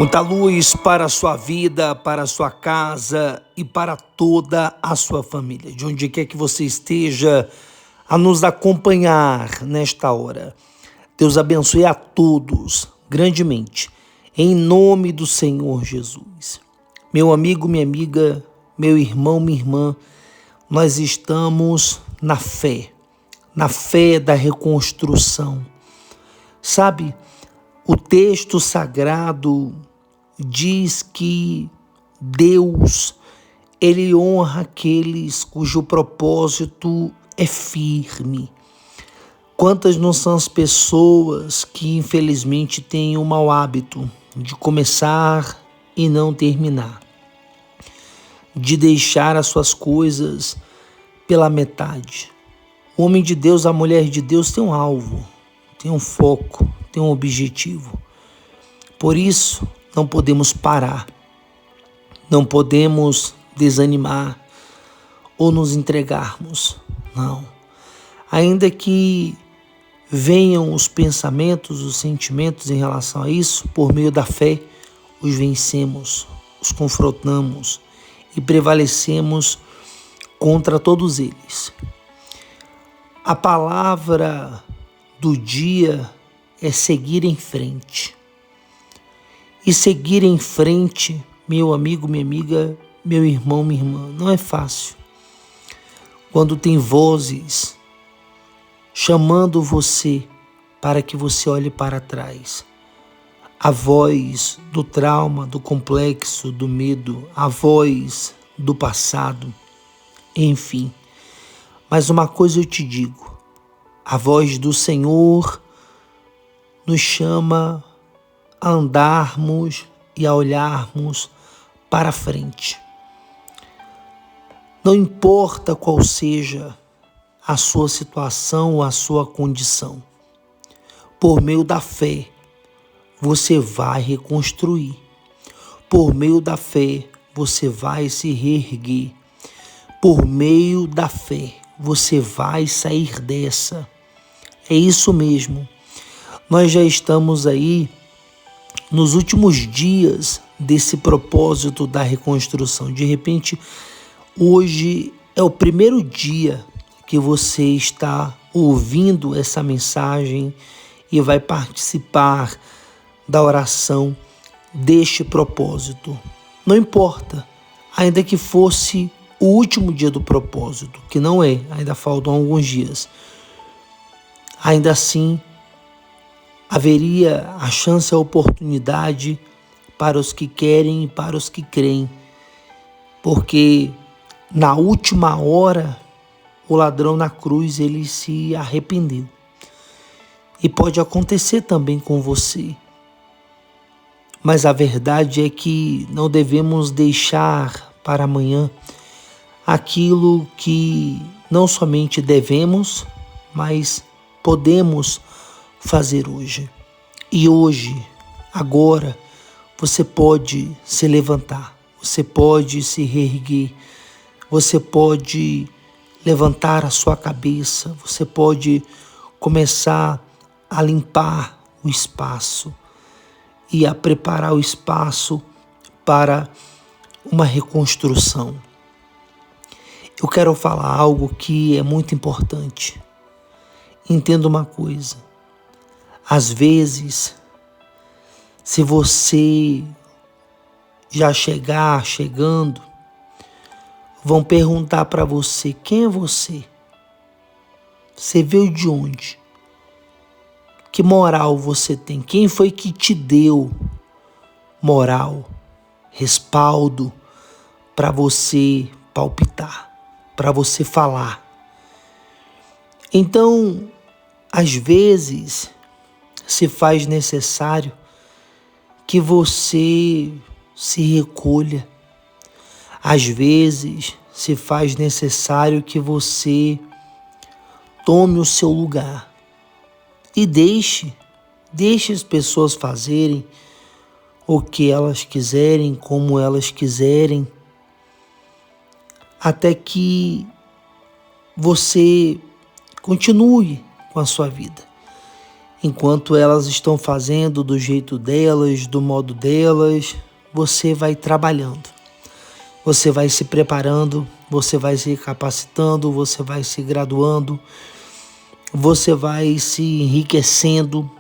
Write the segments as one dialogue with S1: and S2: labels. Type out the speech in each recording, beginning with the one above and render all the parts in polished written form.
S1: Muita luz para a sua vida, para a sua casa e para toda a sua família. De onde quer que você esteja a nos acompanhar nesta hora. Deus abençoe a todos grandemente, em nome do Senhor Jesus. Meu amigo, minha amiga, meu irmão, minha irmã, nós estamos na fé da reconstrução. Sabe, o texto sagrado diz que Deus, ele honra aqueles cujo propósito é firme. Quantas não são as pessoas que infelizmente têm o mau hábito de começar e não terminar, de deixar as suas coisas pela metade. O homem de Deus, a mulher de Deus tem um alvo, tem um foco, tem um objetivo. Por isso, não podemos parar, não podemos desanimar ou nos entregarmos, não. Ainda que venham os pensamentos, os sentimentos em relação a isso, por meio da fé, os vencemos, os confrontamos e prevalecemos contra todos eles. A palavra do dia é seguir em frente. E seguir em frente, meu amigo, minha amiga, meu irmão, minha irmã, não é fácil. Quando tem vozes chamando você para que você olhe para trás. A voz do trauma, do complexo, do medo, a voz do passado, enfim. Mas uma coisa eu te digo, a voz do Senhor nos chama a andarmos e a olharmos para frente. Não importa qual seja a sua situação ou a sua condição, por meio da fé, você vai reconstruir. Por meio da fé, você vai se reerguer. Por meio da fé, você vai sair dessa. É isso mesmo. Nós já estamos aí nos últimos dias desse propósito da reconstrução. De repente, hoje é o primeiro dia que você está ouvindo essa mensagem e vai participar da oração deste propósito. Não importa, ainda que fosse o último dia do propósito, que não é, ainda faltam alguns dias. Ainda assim, haveria a chance, a oportunidade para os que querem e para os que creem. Porque na última hora, o ladrão na cruz, ele se arrependeu. E pode acontecer também com você. Mas a verdade é que não devemos deixar para amanhã aquilo que não somente devemos, mas podemos fazer hoje. E hoje, agora, você pode se levantar, você pode se reerguer, você pode levantar a sua cabeça, você pode começar a limpar o espaço e a preparar o espaço para uma reconstrução. Eu quero falar algo que é muito importante. Entenda uma coisa. Às vezes, se você já chegando, vão perguntar para você, quem é você? Você veio de onde? Que moral você tem? Quem foi que te deu moral, respaldo para você palpitar, para você falar? Então, às vezes, se faz necessário que você se recolha. Às vezes, se faz necessário que você tome o seu lugar e deixe as pessoas fazerem o que elas quiserem, como elas quiserem, até que você continue com a sua vida. Enquanto elas estão fazendo do jeito delas, do modo delas, você vai trabalhando, você vai se preparando, você vai se capacitando, você vai se graduando, você vai se enriquecendo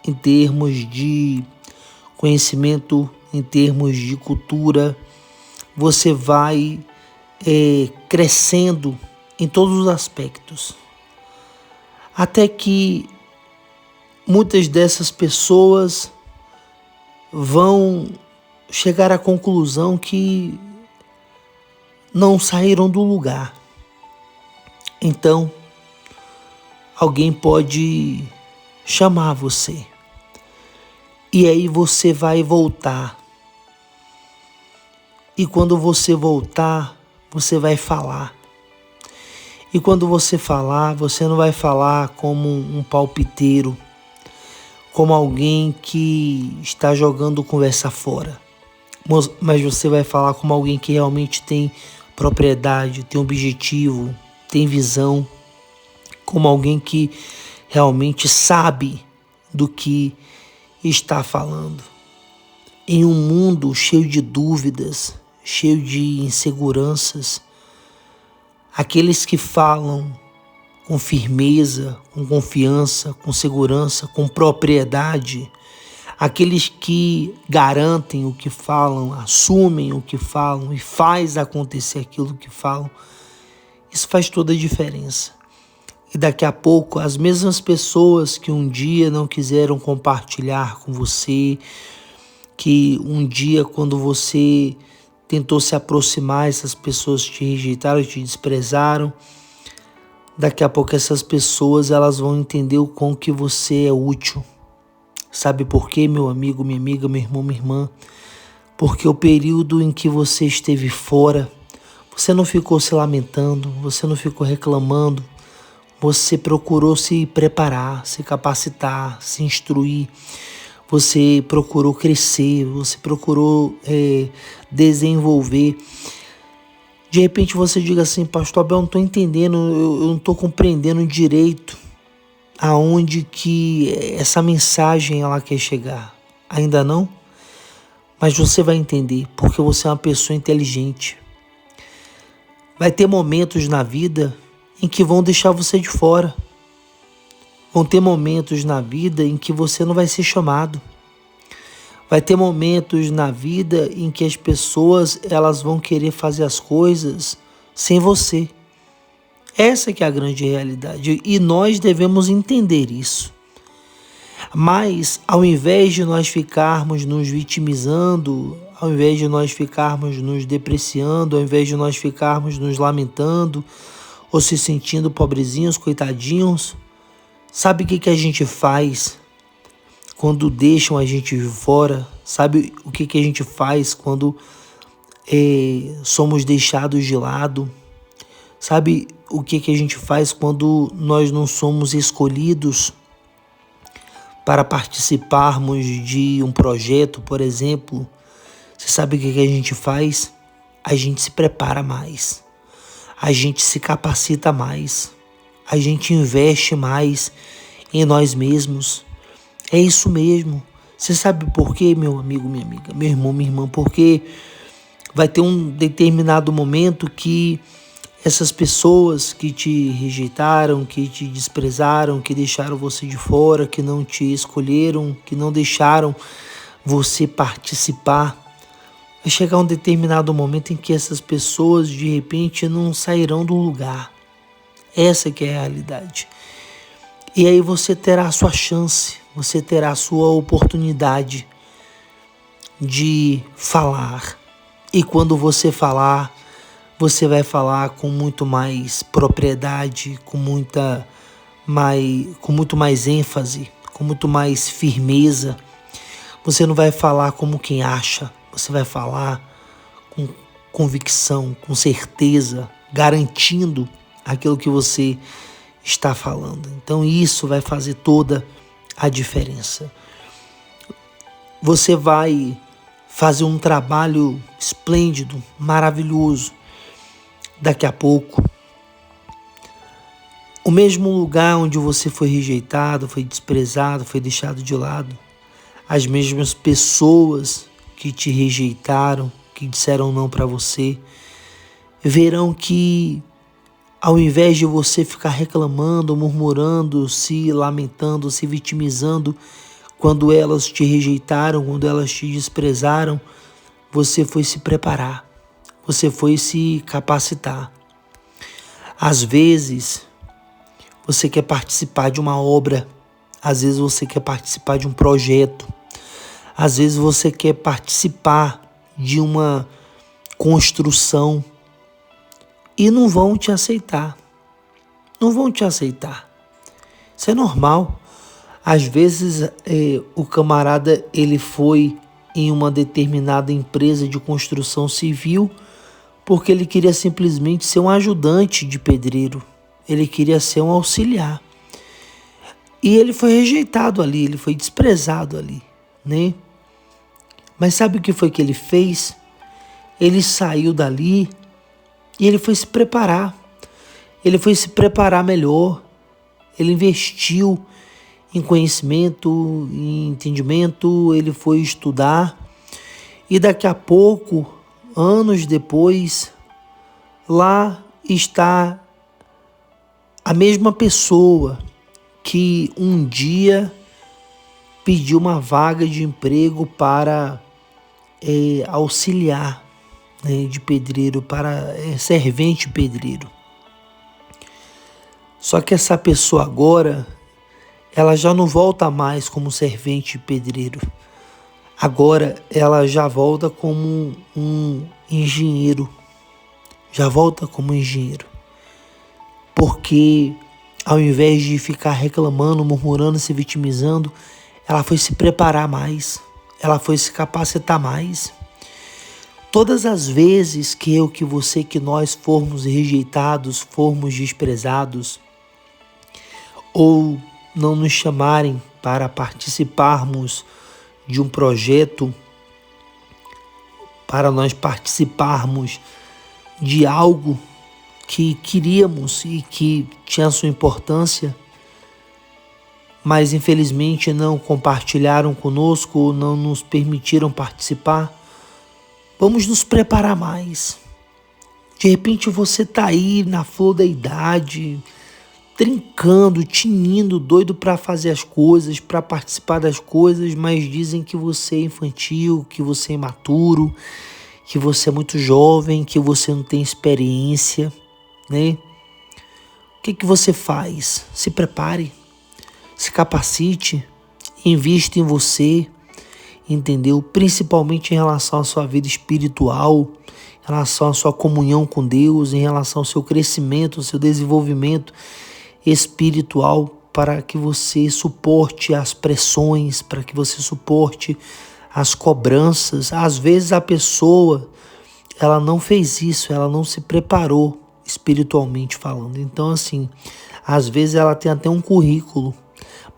S1: em termos de conhecimento, em termos de cultura, você vai crescendo em todos os aspectos, até que muitas dessas pessoas vão chegar à conclusão que não saíram do lugar. Então, alguém pode chamar você. E aí você vai voltar. E quando você voltar, você vai falar. E quando você falar, você não vai falar como um palpiteiro, como alguém que está jogando conversa fora. Mas você vai falar como alguém que realmente tem propriedade, tem objetivo, tem visão, como alguém que realmente sabe do que está falando. Em um mundo cheio de dúvidas, cheio de inseguranças, aqueles que falam com firmeza, com confiança, com segurança, com propriedade, aqueles que garantem o que falam, assumem o que falam e faz acontecer aquilo que falam, isso faz toda a diferença. E daqui a pouco, as mesmas pessoas que um dia não quiseram compartilhar com você, que um dia quando você tentou se aproximar, essas pessoas te rejeitaram, te desprezaram, daqui a pouco essas pessoas elas vão entender o quão que você é útil. Sabe por quê, meu amigo, minha amiga, meu irmão, minha irmã? Porque o período em que você esteve fora, você não ficou se lamentando, você não ficou reclamando, você procurou se preparar, se capacitar, se instruir, você procurou crescer, você procurou desenvolver. De repente você diga assim: pastor Abel, eu não estou entendendo, eu não estou compreendendo direito aonde que essa mensagem ela quer chegar. Ainda não? Mas você vai entender, porque você é uma pessoa inteligente. Vai ter momentos na vida em que vão deixar você de fora. Vão ter momentos na vida em que você não vai ser chamado. Vai ter momentos na vida em que as pessoas elas vão querer fazer as coisas sem você. Essa que é a grande realidade e nós devemos entender isso. Mas ao invés de nós ficarmos nos vitimizando, ao invés de nós ficarmos nos depreciando, ao invés de nós ficarmos nos lamentando ou se sentindo pobrezinhos, coitadinhos, sabe o que a gente faz quando deixam a gente de fora? Sabe o que a gente faz quando somos deixados de lado? Sabe o que a gente faz quando nós não somos escolhidos para participarmos de um projeto, por exemplo? Você sabe o que a gente faz? A gente se prepara mais, a gente se capacita mais, a gente investe mais em nós mesmos. É isso mesmo. Você sabe por quê, meu amigo, minha amiga, meu irmão, minha irmã? Porque vai ter um determinado momento que essas pessoas que te rejeitaram, que te desprezaram, que deixaram você de fora, que não te escolheram, que não deixaram você participar, vai chegar um determinado momento em que essas pessoas de repente não sairão do lugar. Essa que é a realidade. E aí você terá a sua chance, você terá a sua oportunidade de falar. E quando você falar, você vai falar com muito mais propriedade, com muito mais ênfase, com muito mais firmeza. Você não vai falar como quem acha, você vai falar com convicção, com certeza, garantindo aquilo que você está falando. Então isso vai fazer toda a diferença. Você vai fazer um trabalho esplêndido, maravilhoso. Daqui a pouco, O mesmo lugar onde você foi rejeitado, foi desprezado, foi deixado de lado. As mesmas pessoas que te rejeitaram, que disseram não para você, verão que ao invés de você ficar reclamando, murmurando, se lamentando, se vitimizando, quando elas te rejeitaram, quando elas te desprezaram, você foi se preparar, você foi se capacitar. Às vezes, você quer participar de uma obra, às vezes você quer participar de um projeto, às vezes você quer participar de uma construção e não vão te aceitar. Não vão te aceitar. Isso é normal. Às vezes o camarada ele foi em uma determinada empresa de construção civil porque ele queria simplesmente ser um ajudante de pedreiro. Ele queria ser um auxiliar. E ele foi rejeitado ali, ele foi desprezado ali, né? Mas sabe o que foi que ele fez? Ele saiu dali e ele foi se preparar. Ele foi se preparar melhor. Ele investiu em conhecimento, em entendimento, ele foi estudar. E daqui a pouco, anos depois, lá está a mesma pessoa que um dia pediu uma vaga de emprego para auxiliar, né, de pedreiro, para servente pedreiro. Só que essa pessoa agora, ela já não volta mais como servente pedreiro. Agora ela já volta como um engenheiro. Já volta como engenheiro. Porque ao invés de ficar reclamando, murmurando, se vitimizando, ela foi se preparar mais. Ela foi se capacitar mais. Todas as vezes que eu, que você, que nós formos rejeitados, formos desprezados, ou não nos chamarem para participarmos de um projeto, para nós participarmos de algo que queríamos e que tinha sua importância, mas infelizmente não compartilharam conosco, não nos permitiram participar, vamos nos preparar mais. De repente você está aí na flor da idade, trincando, tinindo, doido para fazer as coisas, para participar das coisas, mas dizem que você é infantil, que você é imaturo, que você é muito jovem, que você não tem experiência, né? O que você faz? Se prepare, se capacite, invista em você, entendeu? Principalmente em relação à sua vida espiritual, em relação à sua comunhão com Deus, em relação ao seu crescimento, ao seu desenvolvimento espiritual, para que você suporte as pressões, para que você suporte as cobranças. Às vezes a pessoa, ela não fez isso, ela não se preparou espiritualmente falando. Então assim, às vezes ela tem até um currículo,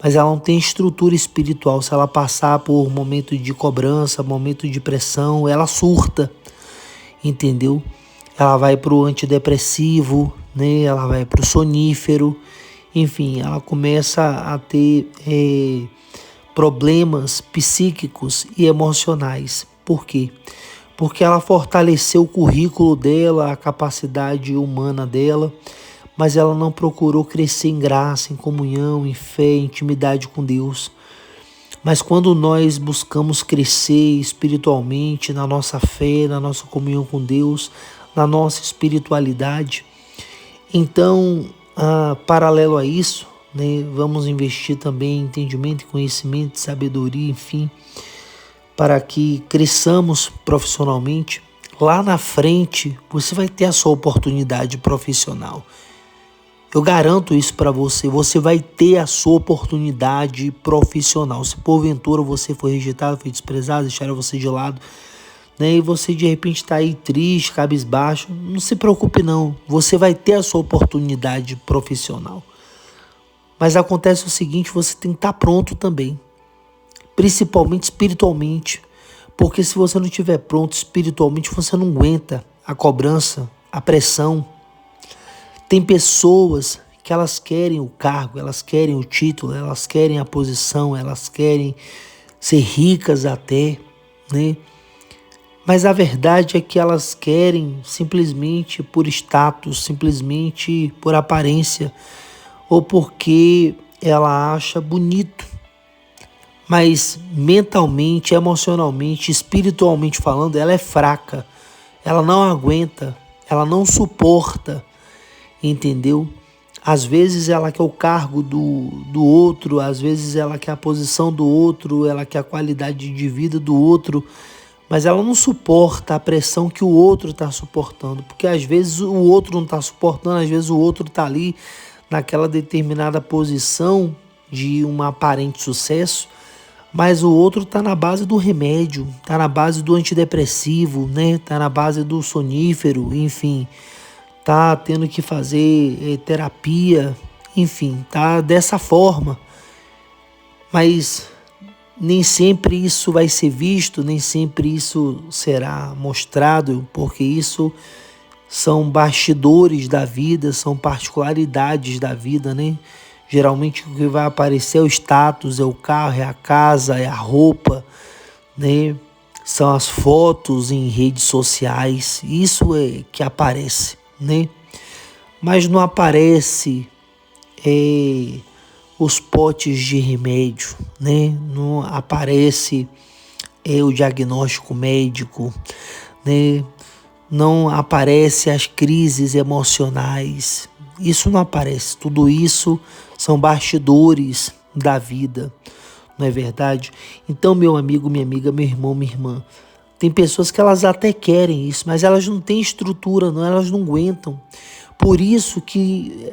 S1: mas ela não tem estrutura espiritual. Se ela passar por momento de cobrança, momento de pressão, ela surta, entendeu? Ela vai para o antidepressivo, né? Ela vai para o sonífero, enfim, ela começa a ter problemas psíquicos e emocionais. Por quê? Porque ela fortaleceu o currículo dela, a capacidade humana dela, mas ela não procurou crescer em graça, em comunhão, em fé, em intimidade com Deus. Mas quando nós buscamos crescer espiritualmente, na nossa fé, na nossa comunhão com Deus, na nossa espiritualidade, então, paralelo a isso, né, vamos investir também em entendimento, conhecimento, sabedoria, enfim, para que cresçamos profissionalmente. Lá na frente, você vai ter a sua oportunidade profissional. Eu garanto isso para você. Você vai ter a sua oportunidade profissional. Se porventura você foi rejeitado, foi desprezado, deixaram você de lado, né, e você de repente está aí triste, cabisbaixo, não se preocupe não. Você vai ter a sua oportunidade profissional. Mas acontece o seguinte, você tem que estar pronto também. Principalmente espiritualmente. Porque se você não estiver pronto espiritualmente, você não aguenta a cobrança, a pressão. Tem pessoas que elas querem o cargo, elas querem o título, elas querem a posição, elas querem ser ricas até, né? Mas a verdade é que elas querem simplesmente por status, simplesmente por aparência, ou porque ela acha bonito. Mas mentalmente, emocionalmente, espiritualmente falando, ela é fraca. Ela não aguenta, ela não suporta, entendeu? Às vezes ela quer o cargo do outro, às vezes ela quer a posição do outro, ela quer a qualidade de vida do outro, mas ela não suporta a pressão que o outro está suportando, porque às vezes o outro não está suportando, às vezes o outro está ali naquela determinada posição de um aparente sucesso, mas o outro está na base do remédio, está na base do antidepressivo, né? Está na base do sonífero, enfim, tá tendo que fazer terapia, enfim, tá dessa forma. Mas nem sempre isso vai ser visto, nem sempre isso será mostrado, porque isso são bastidores da vida, são particularidades da vida, né? Geralmente o que vai aparecer é o status, é o carro, é a casa, é a roupa, né? São as fotos em redes sociais, isso é que aparece, né? Mas não aparece os potes de remédio, né? Não aparece o diagnóstico médico, né? Não aparece as crises emocionais. Isso não aparece. Tudo isso são bastidores da vida, não é verdade? Então, meu amigo, minha amiga, meu irmão, minha irmã, tem pessoas que elas até querem isso, mas elas não têm estrutura, não, elas não aguentam. Por isso que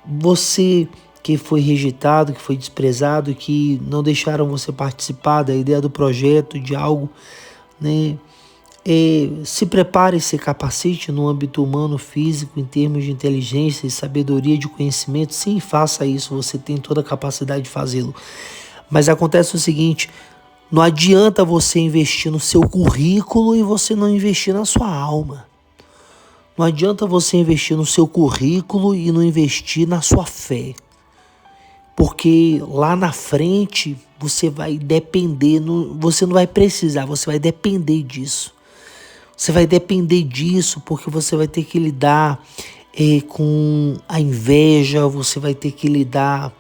S1: você que foi rejeitado, que foi desprezado, que não deixaram você participar da ideia do projeto, de algo, né? Se prepare e se capacite no âmbito humano, físico, em termos de inteligência e sabedoria, de conhecimento. Sim, faça isso, você tem toda a capacidade de fazê-lo. Mas acontece o seguinte, não adianta você investir no seu currículo e você não investir na sua alma. Não adianta você investir no seu currículo e não investir na sua fé. Porque lá na frente você vai depender, você não vai precisar, você vai depender disso. Você vai depender disso porque você vai ter que lidar com a inveja, você vai ter que lidar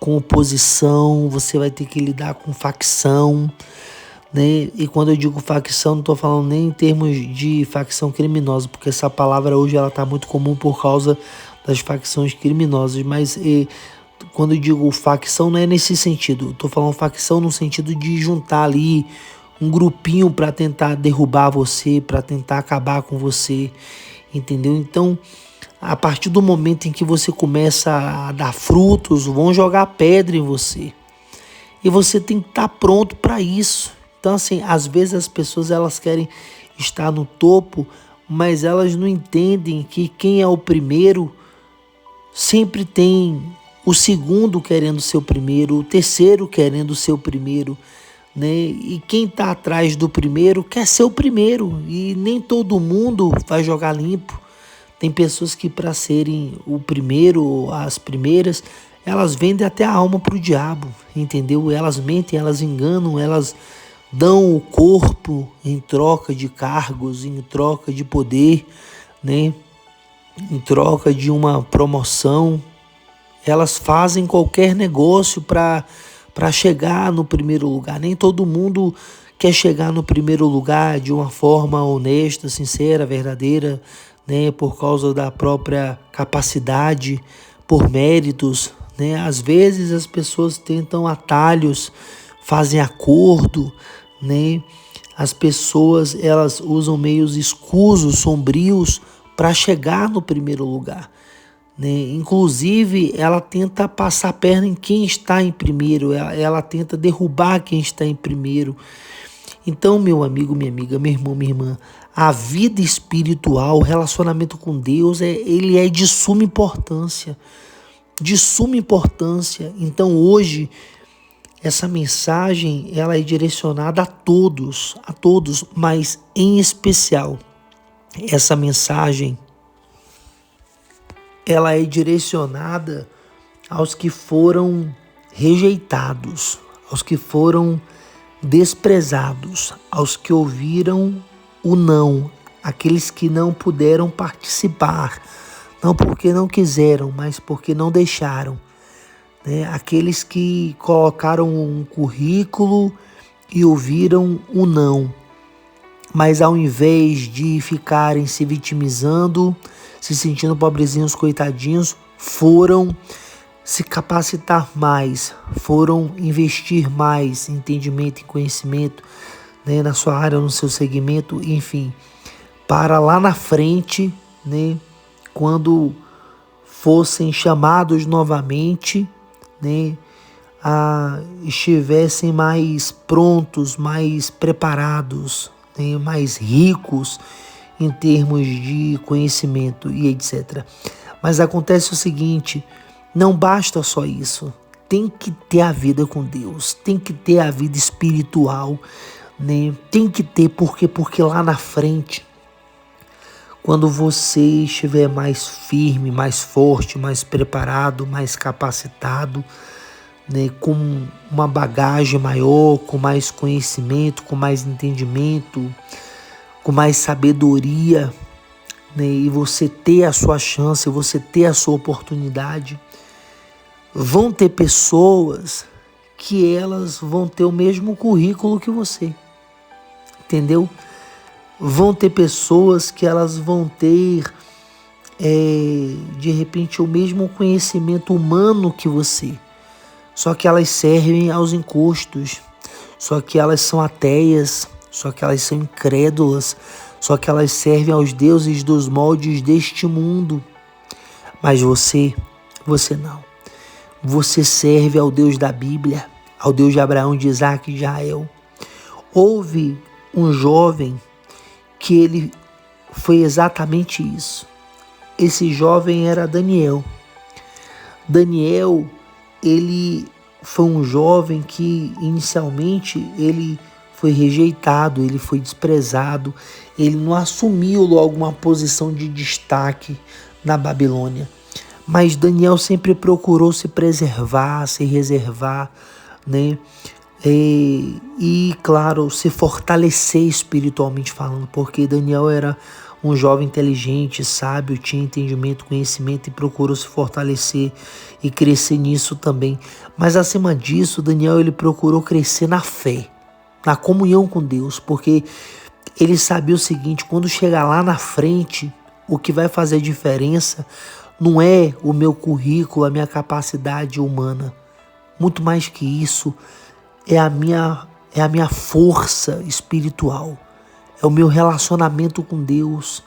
S1: com oposição, você vai ter que lidar com facção, né? E quando eu digo facção, não estou falando nem em termos de facção criminosa, porque essa palavra hoje ela está muito comum por causa das facções criminosas, mas quando eu digo facção não é nesse sentido, estou falando facção no sentido de juntar ali um grupinho para tentar derrubar você, para tentar acabar com você, entendeu? Então, a partir do momento em que você começa a dar frutos, vão jogar pedra em você. E você tem que estar pronto para isso. Então, assim, às vezes as pessoas elas querem estar no topo, mas elas não entendem que quem é o primeiro sempre tem o segundo querendo ser o primeiro, o terceiro querendo ser o primeiro, né? E quem está atrás do primeiro quer ser o primeiro e nem todo mundo vai jogar limpo. Tem pessoas que para serem o primeiro, as primeiras, elas vendem até a alma para o diabo, entendeu? Elas mentem, elas enganam, elas dão o corpo em troca de cargos, em troca de poder, né? Em troca de uma promoção. Elas fazem qualquer negócio para chegar no primeiro lugar. Nem todo mundo quer chegar no primeiro lugar de uma forma honesta, sincera, verdadeira, né? Por causa da própria capacidade, por méritos, né? Às vezes as pessoas tentam atalhos, fazem acordo, né? As pessoas elas usam meios escusos, sombrios para chegar no primeiro lugar, né? Inclusive, ela tenta passar a perna em quem está em primeiro, ela tenta derrubar quem está em primeiro. Então, meu amigo, minha amiga, meu irmão, minha irmã, a vida espiritual, o relacionamento com Deus, ele é de suma importância, de suma importância. Então, hoje, essa mensagem, ela é direcionada a todos, mas em especial, essa mensagem ela é direcionada aos que foram rejeitados, aos que foram desprezados, aos que ouviram o não, aqueles que não puderam participar, não porque não quiseram, mas porque não deixaram, né? Aqueles que colocaram um currículo e ouviram o não, mas ao invés de ficarem se vitimizando, se sentindo pobrezinhos, coitadinhos, foram se capacitar mais, foram investir mais em entendimento e conhecimento, né, na sua área, no seu segmento, enfim, para lá na frente, né, quando fossem chamados novamente, né, estivessem mais prontos, mais preparados, né, mais ricos em termos de conhecimento e etc. Mas acontece o seguinte, não basta só isso, tem que ter a vida com Deus, tem que ter a vida espiritual, né? Tem que ter, porque lá na frente, quando você estiver mais firme, mais forte, mais preparado, mais capacitado, né, com uma bagagem maior, com mais conhecimento, com mais entendimento, com mais sabedoria, né, e você ter a sua chance, você ter a sua oportunidade, vão ter pessoas que elas vão ter o mesmo currículo que você, entendeu? Vão ter pessoas que elas vão ter, de repente, o mesmo conhecimento humano que você, só que elas servem aos encostos, só que elas são ateias, só que elas são incrédulas, só que elas servem aos deuses dos moldes deste mundo. Mas você não. Você serve ao Deus da Bíblia, ao Deus de Abraão, de Isaac e de Israel. Houve um jovem que ele foi exatamente isso. Esse jovem era Daniel. Daniel, ele foi um jovem que inicialmente ele foi rejeitado, ele foi desprezado, ele não assumiu logo uma posição de destaque na Babilônia. Mas Daniel sempre procurou se preservar, se reservar, né? E claro, se fortalecer espiritualmente falando, porque Daniel era um jovem inteligente, sábio, tinha entendimento, conhecimento e procurou se fortalecer e crescer nisso também. Mas acima disso, Daniel ele procurou crescer na fé, na comunhão com Deus, porque ele sabia o seguinte, quando chegar lá na frente, o que vai fazer diferença não é o meu currículo, a minha capacidade humana. Muito mais que isso, é a minha força espiritual. É o meu relacionamento com Deus.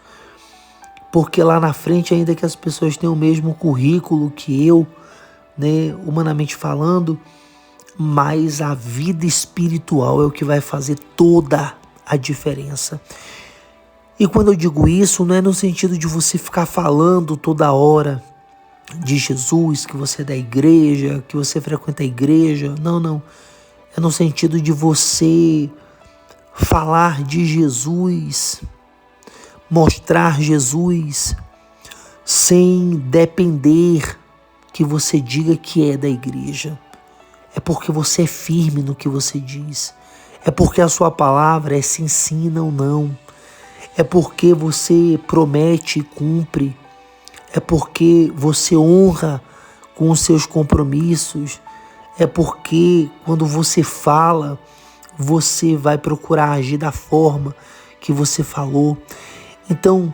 S1: Porque lá na frente, ainda que as pessoas tenham o mesmo currículo que eu, né, humanamente falando, mas a vida espiritual é o que vai fazer toda a diferença. E quando eu digo isso, não é no sentido de você ficar falando toda hora de Jesus, que você é da igreja, que você frequenta a igreja. Não. É no sentido de você falar de Jesus, mostrar Jesus, sem depender que você diga que é da igreja. É porque você é firme no que você diz. É porque a sua palavra é se ensina ou não. É porque você promete e cumpre. É porque você honra com os seus compromissos. É porque quando você fala, você vai procurar agir da forma que você falou. Então,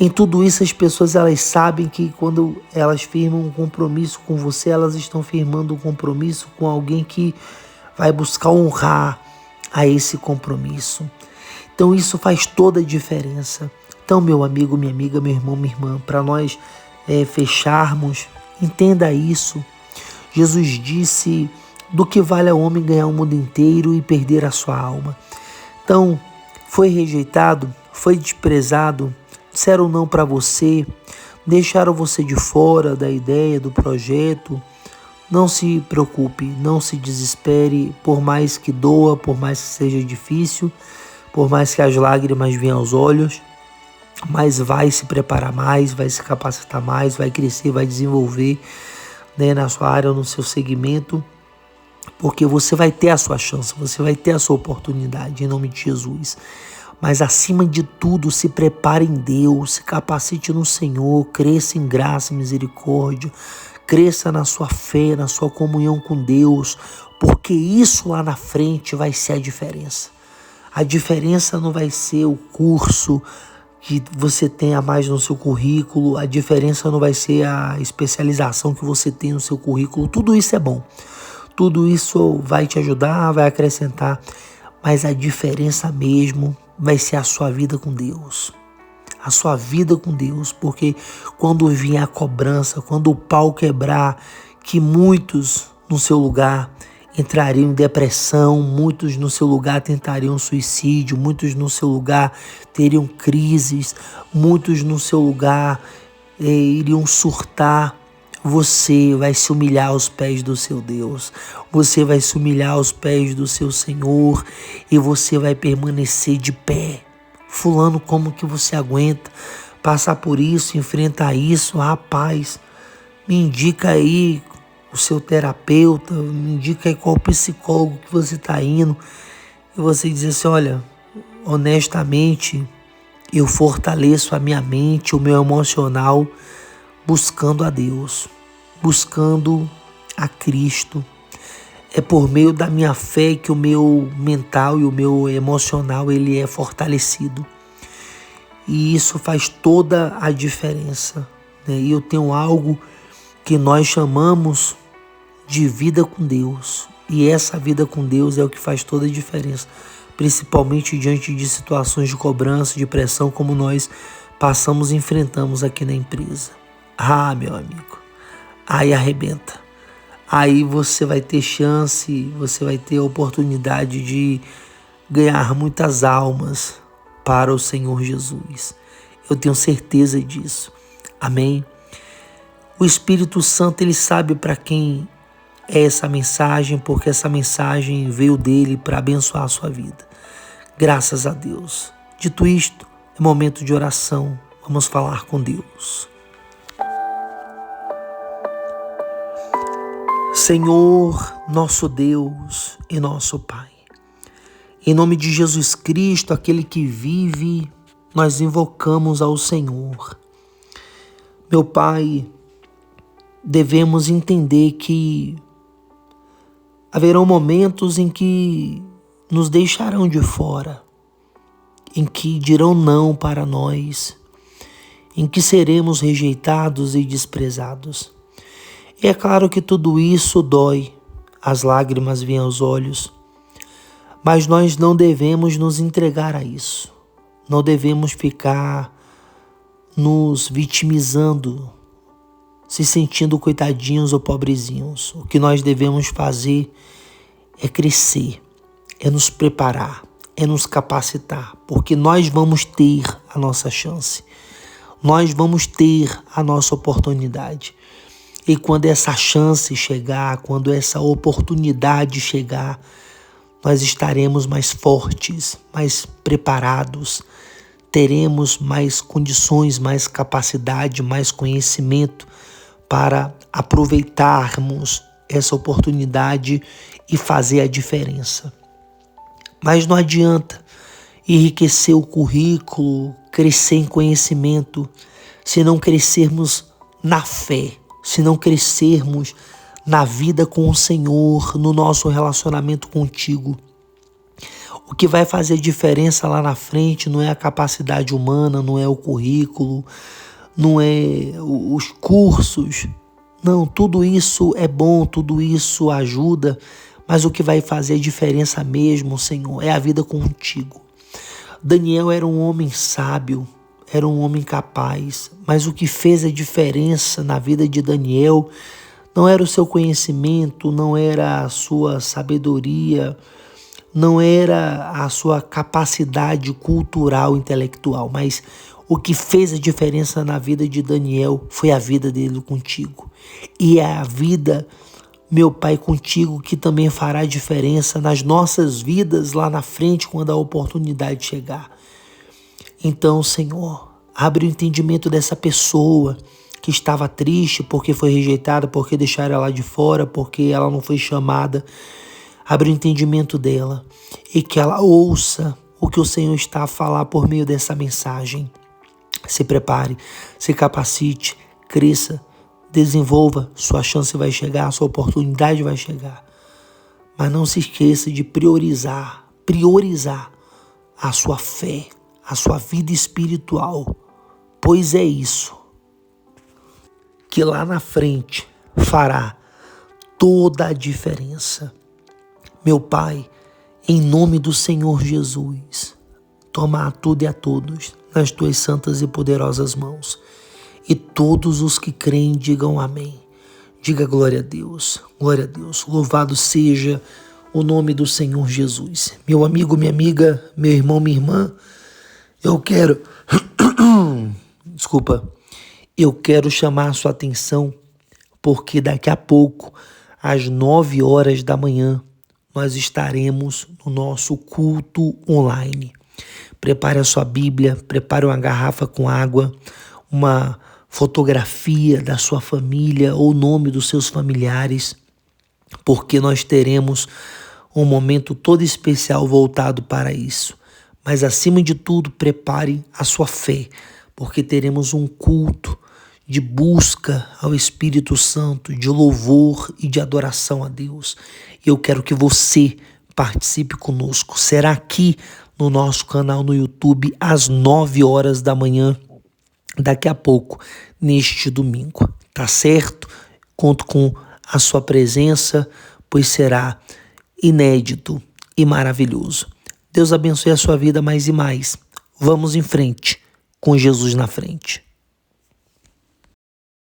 S1: em tudo isso, as pessoas elas sabem que quando elas firmam um compromisso com você, elas estão firmando um compromisso com alguém que vai buscar honrar a esse compromisso. Então isso faz toda a diferença. Então, meu amigo, minha amiga, meu irmão, minha irmã, para nós fecharmos, entenda isso. Jesus disse, do que vale ao homem ganhar o mundo inteiro e perder a sua alma. Então, foi rejeitado, foi desprezado, disseram não para você, deixaram você de fora da ideia, do projeto. Não se preocupe, não se desespere, por mais que doa, por mais que seja difícil, por mais que as lágrimas venham aos olhos. mas vai se preparar mais, vai se capacitar mais, vai crescer, vai desenvolver, né, na sua área ou no seu segmento, porque você vai ter a sua chance, você vai ter a sua oportunidade, em nome de Jesus. Mas acima de tudo, se prepare em Deus, se capacite no Senhor, cresça em graça e misericórdia, cresça na sua fé, na sua comunhão com Deus, porque isso lá na frente vai ser a diferença. A diferença não vai ser o curso que você tem a mais no seu currículo, a diferença não vai ser a especialização que você tem no seu currículo, tudo isso é bom. Tudo isso vai te ajudar, vai acrescentar, mas a diferença mesmo vai ser a sua vida com Deus. A sua vida com Deus, porque quando vier a cobrança, quando o pau quebrar, que muitos no seu lugar entrariam em depressão, muitos no seu lugar tentariam suicídio, muitos no seu lugar teriam crises, muitos no seu lugar iriam surtar. Você vai se humilhar aos pés do seu Deus, você vai se humilhar aos pés do seu Senhor e você vai permanecer de pé. Fulano, como que você aguenta passar por isso, enfrentar isso? Rapaz, me indica aí o seu terapeuta, me indica aí qual psicólogo que você está indo. E você diz assim, olha, honestamente, eu fortaleço a minha mente, o meu emocional, buscando a Deus, buscando a Cristo. É por meio da minha fé que o meu mental e o meu emocional ele é fortalecido. E isso faz toda a diferença, né? E eu tenho algo que nós chamamos de vida com Deus. E essa vida com Deus é o que faz toda a diferença, principalmente diante de situações de cobrança, de pressão, como nós passamos e enfrentamos aqui na empresa. Ah, meu amigo, aí arrebenta. Aí você vai ter chance, você vai ter a oportunidade de ganhar muitas almas para o Senhor Jesus. Eu tenho certeza disso. Amém? O Espírito Santo, ele sabe para quem é essa mensagem, porque essa mensagem veio dele para abençoar a sua vida. Graças a Deus. Dito isto, é momento de oração. Vamos falar com Deus. Senhor, nosso Deus e nosso Pai, em nome de Jesus Cristo, aquele que vive, nós invocamos ao Senhor. Meu Pai, devemos entender que haverão momentos em que nos deixarão de fora, em que dirão não para nós, em que seremos rejeitados e desprezados. E é claro que tudo isso dói, as lágrimas vêm aos olhos, mas nós não devemos nos entregar a isso, não devemos ficar nos vitimizando, se sentindo coitadinhos ou pobrezinhos. O que nós devemos fazer é crescer, é nos preparar, é nos capacitar, porque nós vamos ter a nossa chance, nós vamos ter a nossa oportunidade. E quando essa chance chegar, quando essa oportunidade chegar, nós estaremos mais fortes, mais preparados, teremos mais condições, mais capacidade, mais conhecimento para aproveitarmos essa oportunidade e fazer a diferença. Mas não adianta enriquecer o currículo, crescer em conhecimento, se não crescermos na fé, se não crescermos na vida com o Senhor, no nosso relacionamento contigo. O que vai fazer diferença lá na frente não é a capacidade humana, não é o currículo, não é os cursos. Não, tudo isso é bom, tudo isso ajuda, mas o que vai fazer a diferença mesmo, Senhor, é a vida contigo. Daniel era um homem sábio, era um homem capaz, mas o que fez a diferença na vida de Daniel não era o seu conhecimento, não era a sua sabedoria, não era a sua capacidade cultural, intelectual, mas o que fez a diferença na vida de Daniel foi a vida dele contigo. E é a vida, meu Pai, contigo que também fará diferença nas nossas vidas lá na frente quando a oportunidade chegar. Então, Senhor, Abre o entendimento dessa pessoa que estava triste porque foi rejeitada, porque deixaram ela de fora, porque ela não foi chamada. Abre o entendimento dela e que ela ouça o que o Senhor está a falar por meio dessa mensagem. Se prepare, se capacite, cresça, desenvolva, sua chance vai chegar, sua oportunidade vai chegar. Mas não se esqueça de priorizar a sua fé, a sua vida espiritual, pois é isso que lá na frente fará toda a diferença. Meu Pai, em nome do Senhor Jesus, toma a tudo e a todos nas tuas santas e poderosas mãos. E todos os que creem digam amém. Diga glória a Deus, glória a Deus. Louvado seja o nome do Senhor Jesus. Meu amigo, minha amiga, meu irmão, minha irmã, eu quero eu quero chamar a sua atenção porque daqui a pouco, às 9 horas da manhã, nós estaremos no nosso culto online. Prepare a sua Bíblia, prepare uma garrafa com água, uma fotografia da sua família ou o nome dos seus familiares, porque nós teremos um momento todo especial voltado para isso. Mas acima de tudo, prepare a sua fé, porque teremos um culto de busca ao Espírito Santo, de louvor e de adoração a Deus. E eu quero que você participe conosco. Será aqui no nosso canal no YouTube às 9 horas da manhã, daqui a pouco, neste domingo. Tá certo? Conto com a sua presença, pois será inédito e maravilhoso. Deus abençoe a sua vida mais e mais. Vamos em frente, com Jesus na frente.